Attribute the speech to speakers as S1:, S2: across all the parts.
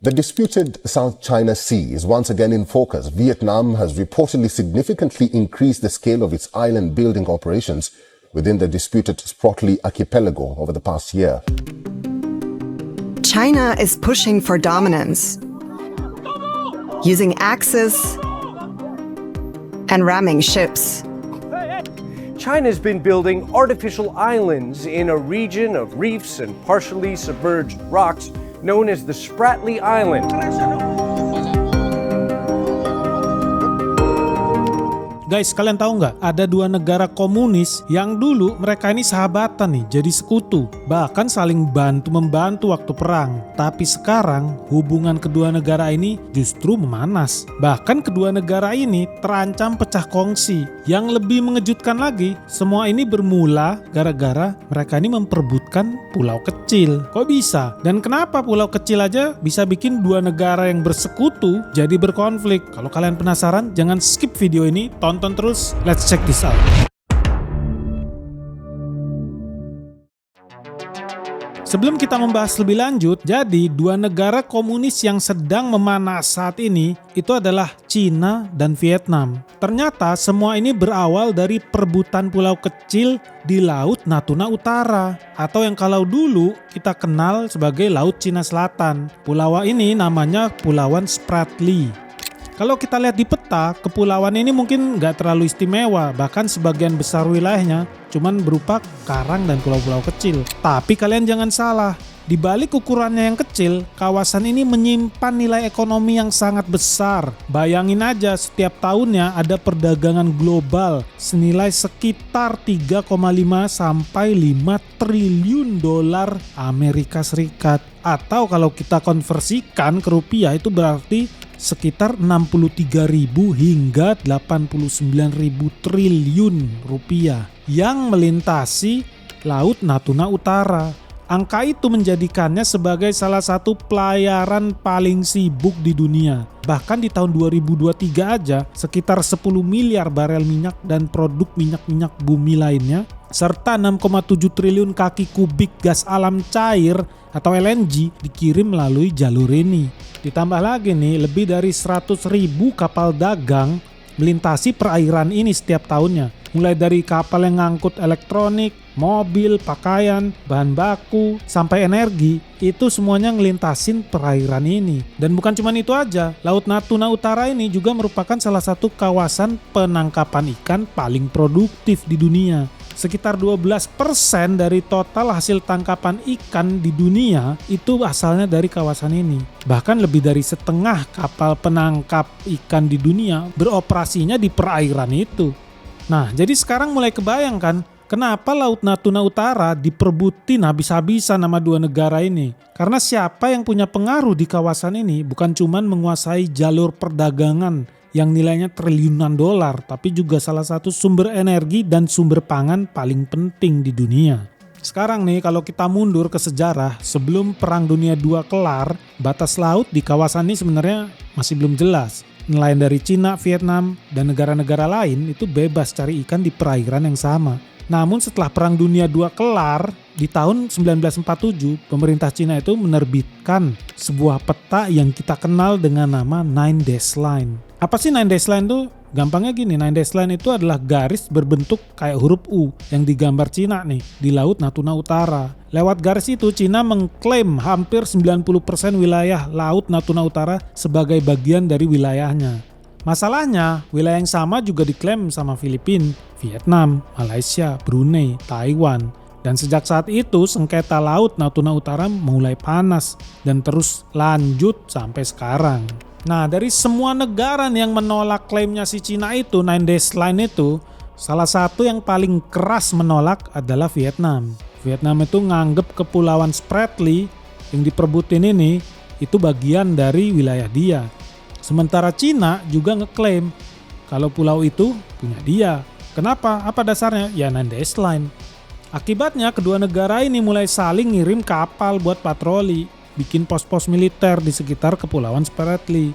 S1: The disputed South China Sea is once again in focus. Vietnam has reportedly significantly increased the scale of its island building operations within the disputed Spratly archipelago over the past year.
S2: China is pushing for dominance, using axes and ramming ships.
S3: China's been building artificial islands in a region of reefs and partially submerged rocks known as the Spratly Island.
S4: Guys, kalian tahu nggak? Ada dua negara komunis yang dulu mereka ini sahabatan nih, jadi sekutu. Bahkan saling bantu-membantu waktu perang. Tapi sekarang hubungan kedua negara ini justru memanas. Bahkan kedua negara ini terancam pecah kongsi. Yang lebih mengejutkan lagi, semua ini bermula gara-gara mereka ini memperebutkan pulau kecil. Kok bisa? Dan kenapa pulau kecil aja bisa bikin dua negara yang bersekutu jadi berkonflik? Kalau kalian penasaran, jangan skip video ini, tonton terus, let's check this out. Sebelum kita membahas lebih lanjut, jadi dua negara komunis yang sedang memanas saat ini itu adalah Cina dan Vietnam. Ternyata semua ini berawal dari perebutan pulau kecil di Laut Natuna Utara, atau yang kalau dulu kita kenal sebagai Laut Cina Selatan. Pulau ini namanya Pulauan Spratly. Kalau kita lihat di peta, kepulauan ini mungkin nggak terlalu istimewa, bahkan sebagian besar wilayahnya cuman berupa karang dan pulau-pulau kecil. Tapi kalian jangan salah, di balik ukurannya yang kecil, kawasan ini menyimpan nilai ekonomi yang sangat besar. Bayangin aja, setiap tahunnya ada perdagangan global senilai sekitar 3,5 sampai 5 triliun dolar Amerika Serikat. Atau kalau kita konversikan ke rupiah itu berarti sekitar 63.000 hingga 89.000 triliun rupiah yang melintasi Laut Natuna Utara. Angka itu menjadikannya sebagai salah satu pelayaran paling sibuk di dunia. Bahkan di tahun 2023 aja sekitar 10 miliar barel minyak dan produk minyak-minyak bumi lainnya serta 6,7 triliun kaki kubik gas alam cair atau LNG dikirim melalui jalur ini. Ditambah lagi nih, lebih dari 100.000 kapal dagang melintasi perairan ini setiap tahunnya. Mulai dari kapal yang ngangkut elektronik, mobil, pakaian, bahan baku, sampai energi, itu semuanya ngelintasin perairan ini. Dan bukan cuma itu aja, Laut Natuna Utara ini juga merupakan salah satu kawasan penangkapan ikan paling produktif di dunia. Sekitar 12% dari total hasil tangkapan ikan di dunia itu asalnya dari kawasan ini. Bahkan lebih dari setengah kapal penangkap ikan di dunia beroperasinya di perairan itu. Nah, jadi sekarang mulai kebayang kan kenapa Laut Natuna Utara diperbutin habis-habisan sama dua negara ini. Karena siapa yang punya pengaruh di kawasan ini bukan cuma menguasai jalur perdagangan yang nilainya triliunan dolar, tapi juga salah satu sumber energi dan sumber pangan paling penting di dunia. Sekarang nih kalau kita mundur ke sejarah, sebelum Perang Dunia II kelar, batas laut di kawasan ini sebenarnya masih belum jelas. Nelayan dari Cina, Vietnam, dan negara-negara lain itu bebas cari ikan di perairan yang sama. Namun setelah Perang Dunia II kelar, di tahun 1947, pemerintah Cina itu menerbitkan sebuah peta yang kita kenal dengan nama Nine Dash Line. Apa sih Nine Dash Line tuh? Gampangnya gini, Nine Dash Line itu adalah garis berbentuk kayak huruf U yang digambar Cina nih di Laut Natuna Utara. Lewat garis itu Cina mengklaim hampir 90% wilayah Laut Natuna Utara sebagai bagian dari wilayahnya. Masalahnya, wilayah yang sama juga diklaim sama Filipina, Vietnam, Malaysia, Brunei, Taiwan. Dan sejak saat itu sengketa Laut Natuna Utara mulai panas dan terus lanjut sampai sekarang. Nah, dari semua negara yang menolak klaimnya si Cina itu, Nine Dash Line itu, salah satu yang paling keras menolak adalah Vietnam. Vietnam itu nganggep kepulauan Spratly yang diperbutin ini itu bagian dari wilayah dia. Sementara Cina juga ngeklaim kalau pulau itu punya dia. Kenapa? Apa dasarnya? Ya Nine Dash Line. Akibatnya kedua negara ini mulai saling ngirim kapal buat patroli, bikin pos-pos militer di sekitar kepulauan Spratly.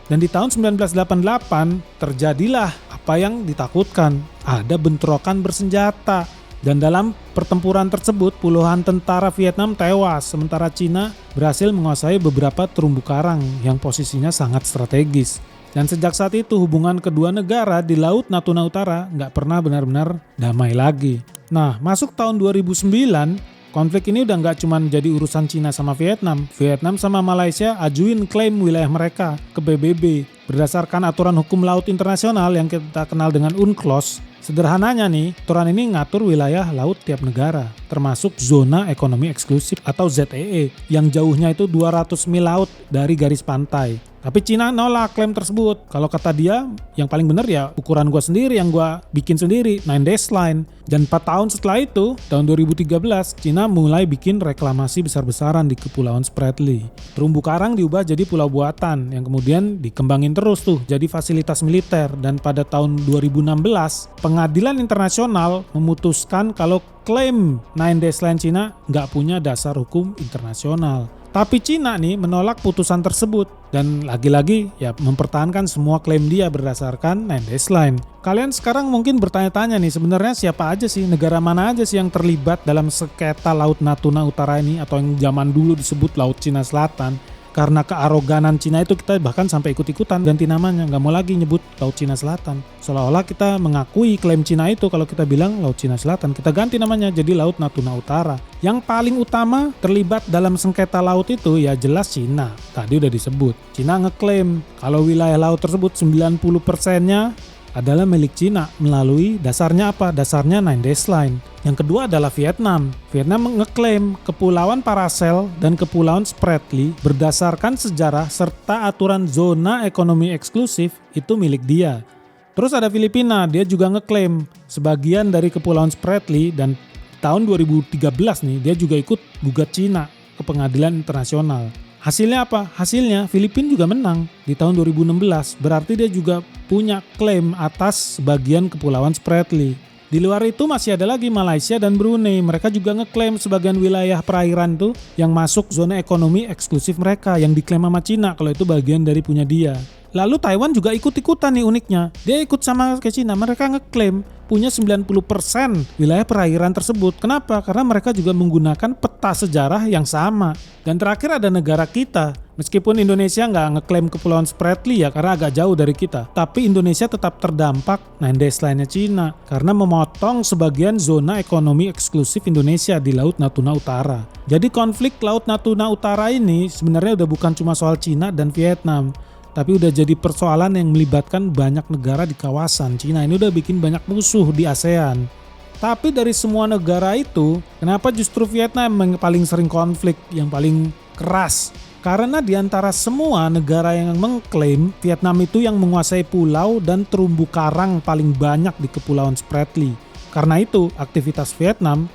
S4: Dan di tahun 1988 terjadilah apa yang ditakutkan, ada bentrokan bersenjata. Dan dalam pertempuran tersebut puluhan tentara Vietnam tewas, sementara Cina berhasil menguasai beberapa terumbu karang yang posisinya sangat strategis. Dan sejak saat itu hubungan kedua negara di Laut Natuna Utara nggak pernah benar-benar damai lagi. Nah, masuk tahun 2009, konflik ini udah nggak cuma jadi urusan Cina sama Vietnam. Vietnam sama Malaysia ajuin klaim wilayah mereka ke PBB. Berdasarkan aturan hukum laut internasional yang kita kenal dengan UNCLOS, sederhananya nih, aturan ini ngatur wilayah laut tiap negara, termasuk zona ekonomi eksklusif atau ZEE yang jauhnya itu 200 mil laut dari garis pantai. Tapi Cina nolak klaim tersebut. Kalau kata dia, yang paling benar ya ukuran gua sendiri yang gua bikin sendiri, 9 dash line. Dan 4 tahun setelah itu, tahun 2013, Cina mulai bikin reklamasi besar-besaran di Kepulauan Spratly. Terumbu karang diubah jadi pulau buatan yang kemudian dikembangin terus tuh jadi fasilitas militer. Dan pada tahun 2016, Pengadilan Internasional memutuskan kalau klaim 9 dash line Cina nggak punya dasar hukum internasional. Tapi Cina nih menolak putusan tersebut dan lagi-lagi ya mempertahankan semua klaim dia berdasarkan 9 dash line. Kalian sekarang mungkin bertanya-tanya nih, sebenarnya siapa aja sih, negara mana aja sih yang terlibat dalam sengketa Laut Natuna Utara ini atau yang zaman dulu disebut Laut Cina Selatan? Karena kearoganan Cina itu kita bahkan sampai ikut-ikutan ganti namanya, nggak mau lagi nyebut Laut Cina Selatan. Seolah-olah kita mengakui klaim Cina itu kalau kita bilang Laut Cina Selatan, kita ganti namanya jadi Laut Natuna Utara. Yang paling utama terlibat dalam sengketa laut itu ya jelas Cina. Tadi udah disebut, Cina ngeklaim kalau wilayah laut tersebut 90%-nya adalah milik Cina melalui dasarnya apa? Dasarnya 9 dash line. Yang kedua adalah Vietnam. Vietnam ngeklaim Kepulauan Paracel dan Kepulauan Spratly berdasarkan sejarah serta aturan zona ekonomi eksklusif itu milik dia. Terus ada Filipina, dia juga ngeklaim sebagian dari Kepulauan Spratly dan tahun 2013 nih dia juga ikut gugat Cina ke pengadilan internasional. Hasilnya apa? Hasilnya Filipina juga menang di tahun 2016. Berarti dia juga punya klaim atas sebagian Kepulauan Spratly. Di luar itu masih ada lagi Malaysia dan Brunei. Mereka juga ngeklaim sebagian wilayah perairan tuh yang masuk zona ekonomi eksklusif mereka yang diklaim sama Cina kalau itu bagian dari punya dia. Lalu Taiwan juga ikut-ikutan nih uniknya. Dia ikut sama ke Cina. Mereka ngeklaim punya 90% wilayah perairan tersebut. Kenapa? Karena mereka juga menggunakan peta sejarah yang sama. Dan terakhir ada negara kita. Meskipun Indonesia nggak ngeklaim Kepulauan Spratly ya karena agak jauh dari kita. Tapi Indonesia tetap terdampak 9 dash line-nya Cina. Karena memotong sebagian zona ekonomi eksklusif Indonesia di Laut Natuna Utara. Jadi konflik Laut Natuna Utara ini sebenarnya udah bukan cuma soal Cina dan Vietnam. Tapi udah jadi persoalan yang melibatkan banyak negara di kawasan. Cina ini udah bikin banyak musuh di ASEAN. Tapi dari semua negara itu, kenapa justru Vietnam yang paling sering konflik, yang paling keras? Karena di antara semua negara yang mengklaim, Vietnam itu yang menguasai pulau dan terumbu karang paling banyak di Kepulauan Spratly. Karena itu, aktivitas Vietnam.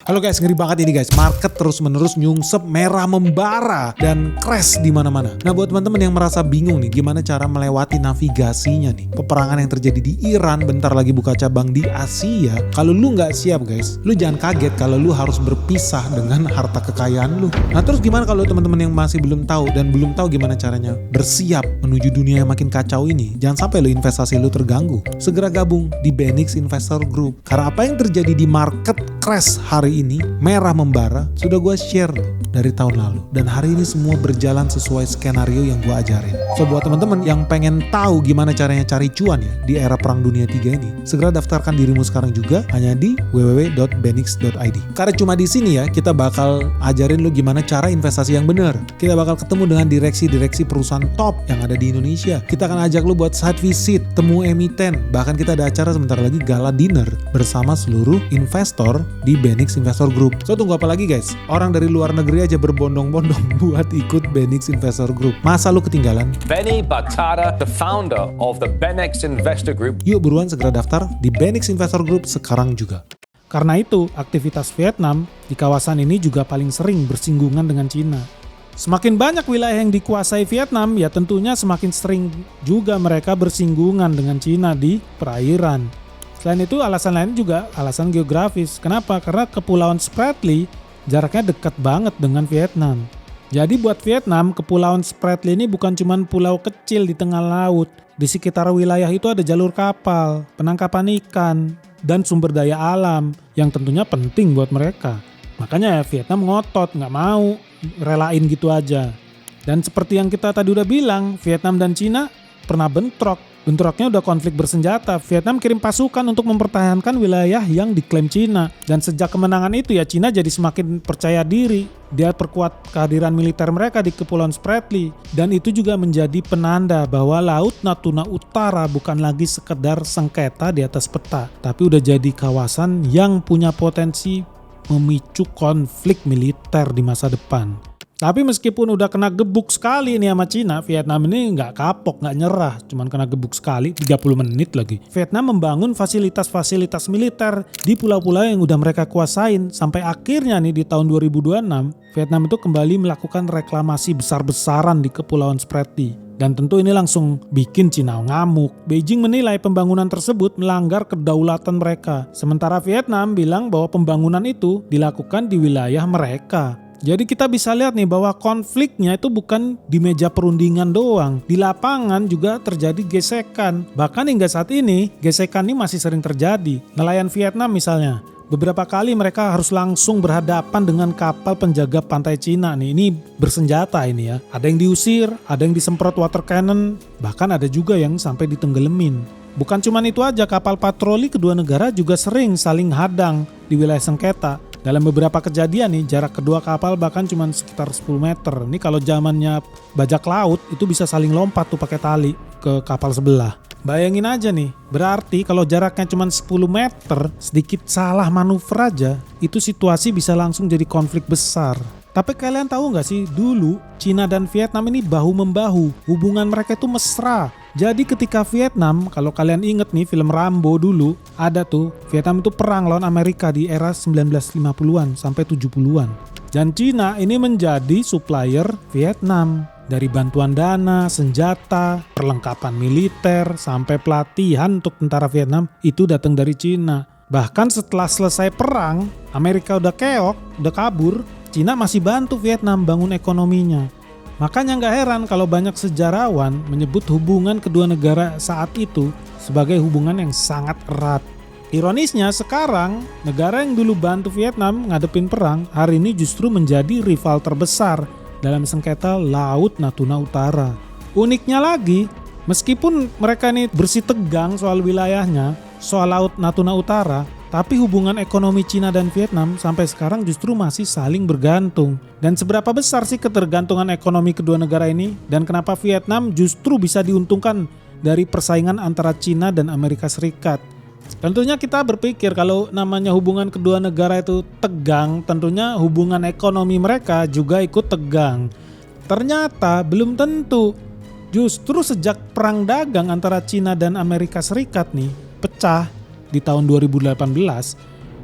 S4: Halo guys, ngeri banget ini guys. Market terus-menerus nyungsep, merah membara dan crash di mana-mana. Nah, buat teman-teman yang merasa bingung nih gimana cara melewati navigasinya nih. Peperangan yang terjadi di Iran bentar lagi buka cabang di Asia. Kalau lu nggak siap guys, lu jangan kaget kalau lu harus berpisah dengan harta kekayaan lu. Nah, terus gimana kalau teman-teman yang masih belum tahu dan belum tahu gimana caranya bersiap menuju dunia yang makin kacau ini? Jangan sampai lu investasi lu terganggu. Segera gabung di Benix Investor Group. Karena apa yang terjadi di market crash hari ini, merah membara, sudah gue share dari tahun lalu. Dan hari ini semua berjalan sesuai skenario yang gue ajarin. So buat teman-teman yang pengen tahu gimana caranya cari cuan ya di era Perang Dunia 3 ini, segera daftarkan dirimu sekarang juga hanya di www.benix.id. Karena cuma di sini ya kita bakal ajarin lu gimana cara investasi yang benar. Kita bakal ketemu dengan direksi-direksi perusahaan top yang ada di Indonesia. Kita akan ajak lu buat site visit, temu emiten, bahkan kita ada acara sebentar lagi gala dinner bersama seluruh investor di Benix Investor Group. So tunggu apa lagi guys? Orang dari luar negeri aja berbondong-bondong buat ikut Benix Investor Group. Masa lu ketinggalan?
S5: Benny Batara, the founder of the Benix Investor Group.
S4: Yuk buruan segera daftar di Benix Investor Group sekarang juga. Karena itu, aktivitas Vietnam di kawasan ini juga paling sering bersinggungan dengan Cina. Semakin banyak wilayah yang dikuasai Vietnam, ya tentunya semakin sering juga mereka bersinggungan dengan Cina di perairan. Selain itu alasan lain juga alasan geografis. Kenapa? Karena Kepulauan Spratly jaraknya dekat banget dengan Vietnam. Jadi buat Vietnam, Kepulauan Spratly ini bukan cuma pulau kecil di tengah laut. Di sekitar wilayah itu ada jalur kapal, penangkapan ikan, dan sumber daya alam yang tentunya penting buat mereka. Makanya Vietnam ngotot, nggak mau relain gitu aja. Dan seperti yang kita tadi udah bilang, Vietnam dan Cina pernah bentrok. Bentroknya udah konflik bersenjata. Vietnam kirim pasukan untuk mempertahankan wilayah yang diklaim Cina. Dan sejak kemenangan itu ya Cina jadi semakin percaya diri. Dia perkuat kehadiran militer mereka di Kepulauan Spratly. Dan itu juga menjadi penanda bahwa Laut Natuna Utara bukan lagi sekedar sengketa di atas peta. Tapi udah jadi kawasan yang punya potensi memicu konflik militer di masa depan. Tapi meskipun udah kena gebuk sekali nih sama Cina, Vietnam ini nggak kapok, nggak nyerah. Cuman kena gebuk sekali, 30 menit lagi. Vietnam membangun fasilitas-fasilitas militer di pulau-pulau yang udah mereka kuasain. Sampai akhirnya nih di tahun 2026, Vietnam itu kembali melakukan reklamasi besar-besaran di Kepulauan Spratly. Dan tentu ini langsung bikin Cina ngamuk. Beijing menilai pembangunan tersebut melanggar kedaulatan mereka. Sementara Vietnam bilang bahwa pembangunan itu dilakukan di wilayah mereka. Jadi kita bisa lihat nih bahwa konfliknya itu bukan di meja perundingan doang. Di lapangan juga terjadi gesekan. Bahkan hingga saat ini, gesekan ini masih sering terjadi. Nelayan Vietnam misalnya, beberapa kali mereka harus langsung berhadapan dengan kapal penjaga pantai Cina nih. Ini bersenjata ini ya. Ada yang diusir, ada yang disemprot water cannon, bahkan ada juga yang sampai ditenggelamin. Bukan cuma itu aja, kapal patroli kedua negara juga sering saling hadang di wilayah sengketa. Dalam beberapa kejadian nih, jarak kedua kapal bahkan cuma sekitar 10 meter. Ini kalau zamannya bajak laut, itu bisa saling lompat tuh pakai tali ke kapal sebelah. Bayangin aja nih, berarti kalau jaraknya cuma 10 meter, sedikit salah manuver aja, itu situasi bisa langsung jadi konflik besar. Tapi kalian tahu nggak sih, dulu Cina dan Vietnam ini bahu-membahu, hubungan mereka itu mesra. Jadi ketika Vietnam, kalau kalian inget nih film Rambo dulu, ada tuh Vietnam itu perang lawan Amerika di era 1950-an sampai 70-an. Dan Cina ini menjadi supplier Vietnam. Dari bantuan dana, senjata, perlengkapan militer, sampai pelatihan untuk tentara Vietnam itu datang dari Cina. Bahkan setelah selesai perang, Amerika udah keok, udah kabur, Cina masih bantu Vietnam bangun ekonominya. Makanya nggak heran kalau banyak sejarawan menyebut hubungan kedua negara saat itu sebagai hubungan yang sangat erat. Ironisnya sekarang, negara yang dulu bantu Vietnam ngadepin perang, hari ini justru menjadi rival terbesar dalam sengketa Laut Natuna Utara. Uniknya lagi, meskipun mereka ini bersih tegang soal wilayahnya, soal Laut Natuna Utara, tapi hubungan ekonomi Cina dan Vietnam sampai sekarang justru masih saling bergantung. Dan seberapa besar sih ketergantungan ekonomi kedua negara ini? Dan kenapa Vietnam justru bisa diuntungkan dari persaingan antara Cina dan Amerika Serikat? Tentunya kita berpikir kalau namanya hubungan kedua negara itu tegang, tentunya hubungan ekonomi mereka juga ikut tegang. Ternyata belum tentu. Justru sejak perang dagang antara Cina dan Amerika Serikat nih pecah di tahun 2018,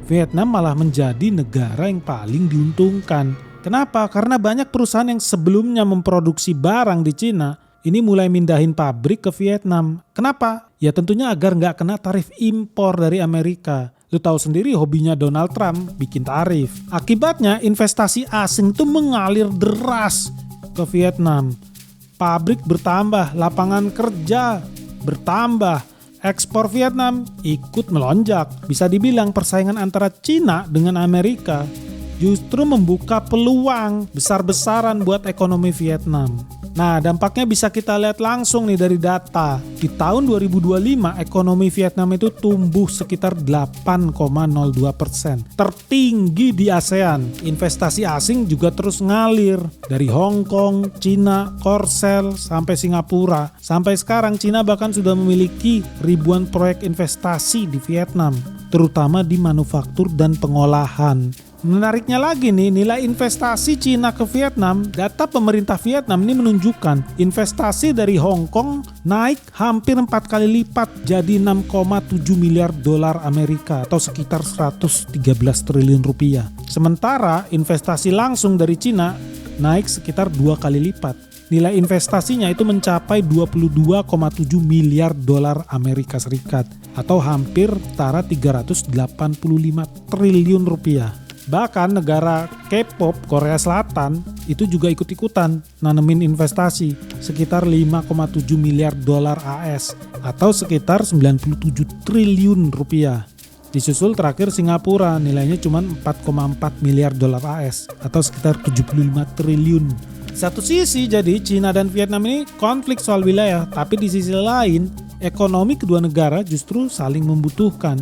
S4: Vietnam malah menjadi negara yang paling diuntungkan. Kenapa? Karena banyak perusahaan yang sebelumnya memproduksi barang di Cina, ini mulai mindahin pabrik ke Vietnam. Kenapa? Ya tentunya agar nggak kena tarif impor dari Amerika. Lu tahu sendiri hobinya Donald Trump bikin tarif. Akibatnya investasi asing itu mengalir deras ke Vietnam. Pabrik bertambah, lapangan kerja bertambah. Ekspor Vietnam ikut melonjak. Bisa dibilang persaingan antara Cina dengan Amerika justru membuka peluang besar-besaran buat ekonomi Vietnam. Nah, dampaknya bisa kita lihat langsung nih dari data. Di tahun 2025, ekonomi Vietnam itu tumbuh sekitar 8,02%. Tertinggi di ASEAN. Investasi asing juga terus ngalir. Dari Hong Kong, Cina, Korsel, sampai Singapura. Sampai sekarang Cina bahkan sudah memiliki ribuan proyek investasi di Vietnam. Terutama di manufaktur dan pengolahan. Menariknya lagi nih, nilai investasi Cina ke Vietnam, data pemerintah Vietnam ini menunjukkan investasi dari Hong Kong naik hampir 4 kali lipat jadi 6,7 miliar dolar Amerika atau sekitar 113 triliun rupiah. Sementara investasi langsung dari Cina naik sekitar 2 kali lipat. Nilai investasinya itu mencapai 22,7 miliar dolar Amerika Serikat atau hampir setara 385 triliun rupiah. Bahkan negara K-pop Korea Selatan itu juga ikut-ikutan nanemin investasi sekitar 5,7 miliar dolar AS atau sekitar 97 triliun rupiah. Disusul terakhir Singapura, nilainya cuma 4,4 miliar dolar AS atau sekitar 75 triliun. Di satu sisi jadi Cina dan Vietnam ini konflik soal wilayah, tapi di sisi lain ekonomi kedua negara justru saling membutuhkan.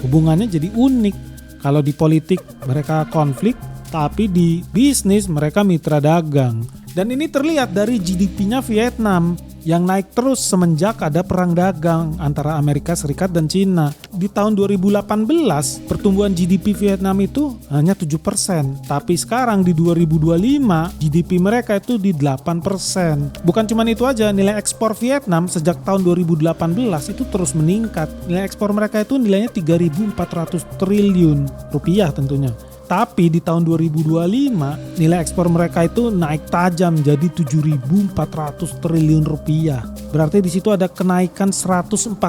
S4: Hubungannya jadi unik. Kalau di politik mereka konflik, tapi di bisnis mereka mitra dagang. Dan ini terlihat dari GDP-nya Vietnam yang naik terus semenjak ada perang dagang antara Amerika Serikat dan Cina. Di tahun 2018, pertumbuhan GDP Vietnam itu hanya 7%. Tapi sekarang di 2025, GDP mereka itu di 8%. Bukan cuma itu aja, nilai ekspor Vietnam sejak tahun 2018 itu terus meningkat. Nilai ekspor mereka itu nilainya 3.400 triliun rupiah tentunya. Tapi di tahun 2025 nilai ekspor mereka itu naik tajam jadi 7.400 triliun rupiah. Berarti di situ ada kenaikan 114%.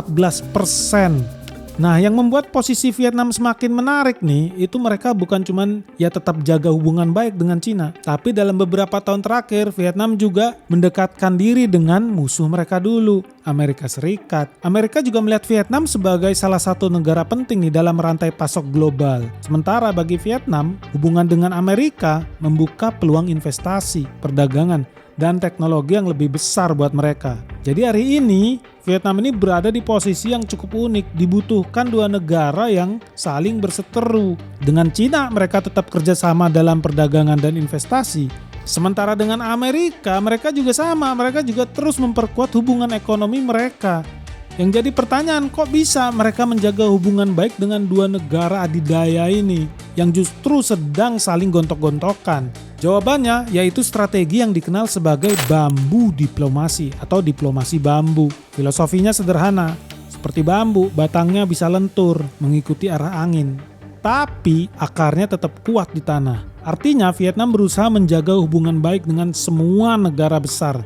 S4: Nah, yang membuat posisi Vietnam semakin menarik nih, itu mereka bukan cuman ya tetap jaga hubungan baik dengan Cina, tapi dalam beberapa tahun terakhir Vietnam juga mendekatkan diri dengan musuh mereka dulu, Amerika Serikat. Amerika juga melihat Vietnam sebagai salah satu negara penting nih dalam rantai pasok global. Sementara bagi Vietnam, hubungan dengan Amerika membuka peluang investasi, perdagangan, dan teknologi yang lebih besar buat mereka. Jadi hari ini Vietnam ini berada di posisi yang cukup unik, dibutuhkan dua negara yang saling berseteru. Dengan Cina mereka tetap kerjasama dalam perdagangan dan investasi. Sementara dengan Amerika mereka juga sama, mereka juga terus memperkuat hubungan ekonomi mereka. Yang jadi pertanyaan, kok bisa mereka menjaga hubungan baik dengan dua negara adidaya ini yang justru sedang saling gontok-gontokan? Jawabannya yaitu strategi yang dikenal sebagai bambu diplomasi atau diplomasi bambu. Filosofinya sederhana, seperti bambu batangnya bisa lentur mengikuti arah angin, tapi akarnya tetap kuat di tanah. Artinya Vietnam berusaha menjaga hubungan baik dengan semua negara besar,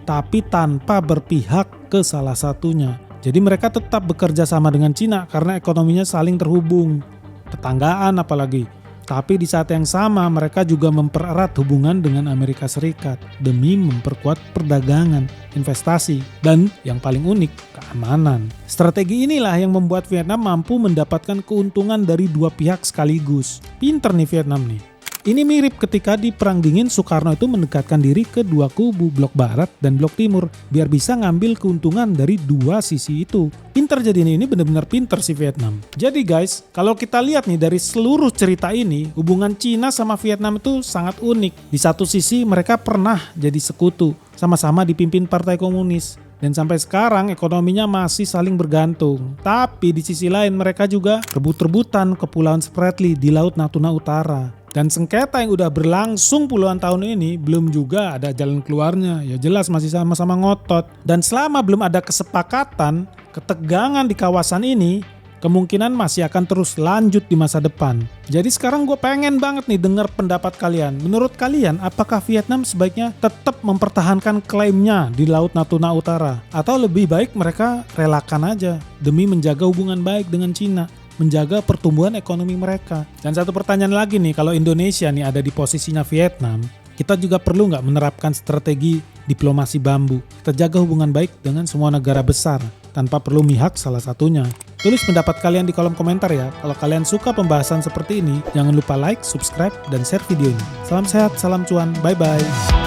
S4: tapi tanpa berpihak ke salah satunya. Jadi mereka tetap bekerja sama dengan Cina karena ekonominya saling terhubung, tetanggaan apalagi. Tapi di saat yang sama mereka juga mempererat hubungan dengan Amerika Serikat demi memperkuat perdagangan, investasi, dan yang paling unik, keamanan. Strategi inilah yang membuat Vietnam mampu mendapatkan keuntungan dari dua pihak sekaligus. Pinter nih Vietnam nih. Ini mirip ketika di Perang Dingin Soekarno itu mendekatkan diri ke dua kubu, blok barat dan blok timur, biar bisa ngambil keuntungan dari dua sisi itu. Pinter jadi ini benar-benar pinter si Vietnam. Jadi guys, kalau kita lihat nih dari seluruh cerita ini, hubungan Cina sama Vietnam itu sangat unik. Di satu sisi mereka pernah jadi sekutu, sama-sama dipimpin Partai Komunis. Dan sampai sekarang ekonominya masih saling bergantung. Tapi di sisi lain mereka juga rebut-rebutan Kepulauan Spratly di Laut Natuna Utara. Dan sengketa yang udah berlangsung puluhan tahun ini belum juga ada jalan keluarnya. Ya jelas masih sama-sama ngotot. Dan selama belum ada kesepakatan, ketegangan di kawasan ini kemungkinan masih akan terus lanjut di masa depan. Jadi sekarang gue pengen banget nih dengar pendapat kalian. Menurut kalian, apakah Vietnam sebaiknya tetap mempertahankan klaimnya di Laut Natuna Utara? Atau lebih baik mereka relakan aja demi menjaga hubungan baik dengan Cina, menjaga pertumbuhan ekonomi mereka? Dan satu pertanyaan lagi nih, kalau Indonesia nih ada di posisinya Vietnam, kita juga perlu nggak menerapkan strategi diplomasi bambu? Kita jaga hubungan baik dengan semua negara besar tanpa perlu mihak salah satunya. Tulis pendapat kalian di kolom komentar ya. Kalau kalian suka pembahasan seperti ini, jangan lupa like, subscribe, dan share video ini. Salam sehat, salam cuan, bye-bye.